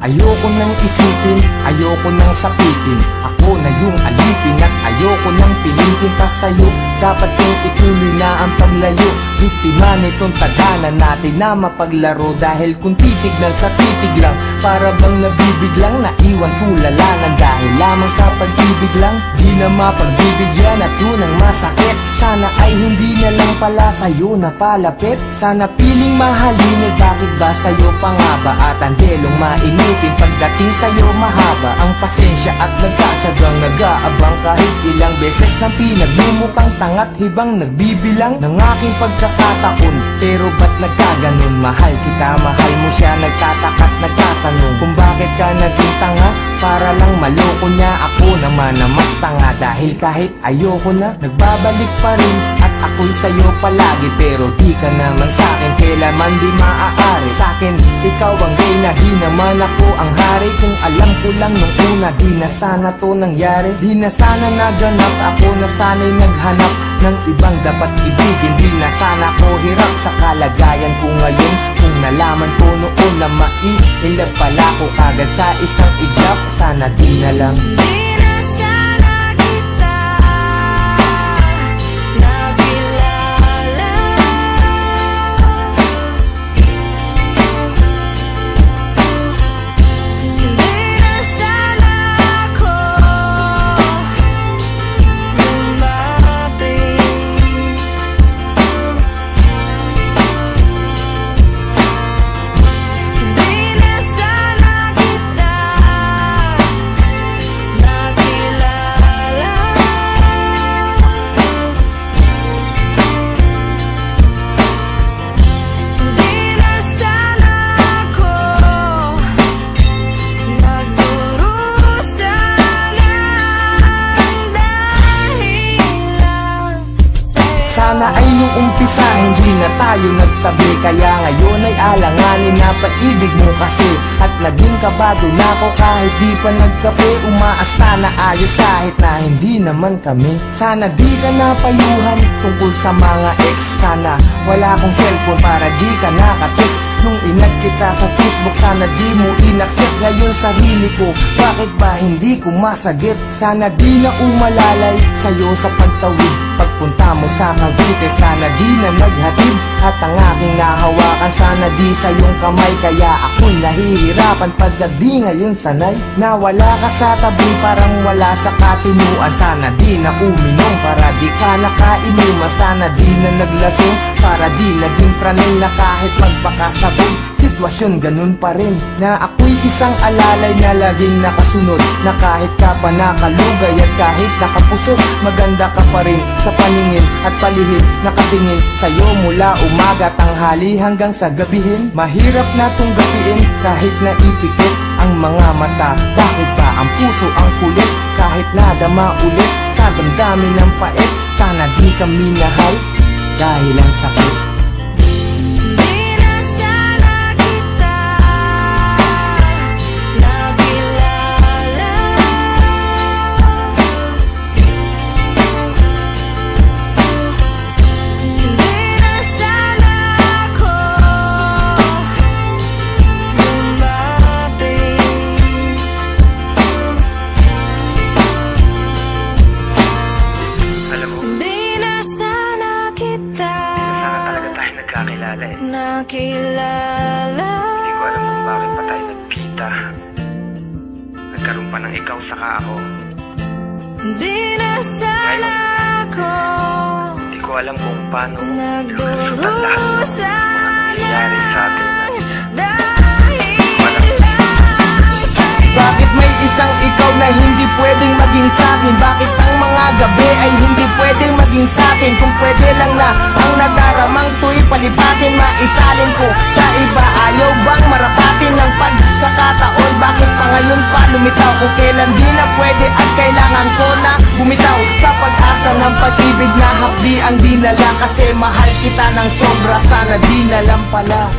Ayoko nang isipin, ayoko nang sapitin. Ako na yung alipin at ayoko nang pilitin pa sa'yo. Dapat kong ituloy na ang paglayo. Biktima nitong tadhana natin na mapaglaro. Dahil kung titignan sa titig lang, para bang nabibiglang naiwan tulalanan. Dahil lamang sa pag-ibig lang, di na mapagbibigyan at yun ang masakit. Sana ay hindi na lang pala sa'yo napalapit. Sana piling mahalin, bakit ba sa'yo pa nga ba? At ang delong mainipin, pagdating sa'yo mahaba ang pasensya at nagtatsagang nag-aabang. Kahit ilang beses na pinaglumukhang tangat hibang nagbibilang ng aking pagkakataon. Pero ba't nagkaganon? Mahal kita, mahal mo siya, nagtatakat, nagtatanong kung bakit ka naging tanga. Para lang maloko niya, ako naman na mas tanga. Dahil kahit ayoko na, nagbabalik pa rin. At ako'y sa'yo palagi, pero di ka naman sa'kin kailanman di maaari. Sa'kin, ikaw ang reyna, di naman ako ang hari. Kung alam ko lang nung una, di na sana to nangyari. Di na sana naganap, ako na sana'y naghanap ng ibang dapat ibigin. Di na sana ko hirap sa kalagayan ko ngayon. Kung nalaman ko noon na maiilap pala ko kagad sa isang iglap, sana di na lang. Sana ay nung umpisa hindi na tayo nagtabi. Kaya ngayon ay alanganin na pag-ibig mo kasi. At naging kabado na ako kahit di pa nagkape. Umaasta na ayos kahit na hindi naman kami. Sana di ka napayuhan tungkol sa mga ex. Sana wala akong cellphone para di ka nakatext. Nung inag kita sa Facebook, sana di mo inaccept. Ngayon sarili ko, bakit ba hindi ko masagip? Sana di na umalalay sa'yo sa pagtawid. Pagpunta mo sa Cavite, sana di na naghatid. At ang aking nahawakan, sana di sa iyong kamay. Kaya ako'y nahihirapan pagka di ngayon sanay. Nawala ka sa tabi, parang wala sa katinuan. Sana di na uminom, para di ka nakainuman. Sana di na naglasing, para di naging pranay na kahit magpakasabog. Sitwasyon ganun pa rin, na ako'y isang alalay na laging nakasunod. Na kahit ka pa nakalugay at kahit nakapusot, maganda ka pa rin sa paningin at palihim. Nakatingin sa'yo mula umaga, tanghali hanggang sa gabihin. Mahirap na tong gapiin kahit naipikit ang mga mata. Bakit ba ang puso ang kulit kahit nadama ulit sa damdamin ng pait? Sana di kami nahal dahil ang sakit. Nakilala. Hindi ko alam kung bakit pa tayo nagkita. Nagkaroon pa ng ikaw saka ako. Di na sana ako. Hindi ko alam kung paano naglusutan lahat ng mga nangyayari sa atin. Bakit may isang ikaw na hindi pwedeng maging sa'kin? Bakit ang mga gabi ay hindi pwedeng maging sa'tin? Kung pwede lang na ang nadaramang to'y palipatin, maisalin ko sa iba. Ayaw bang marapatin ng pagkakataon? Bakit pa ngayon pa lumitaw? Kung kailan di na pwede at kailangan ko na bumitaw sa pag-asa ng pag-ibig na hapdi ang dinala. Kasi mahal kita ng sobra, sana di na lang pala.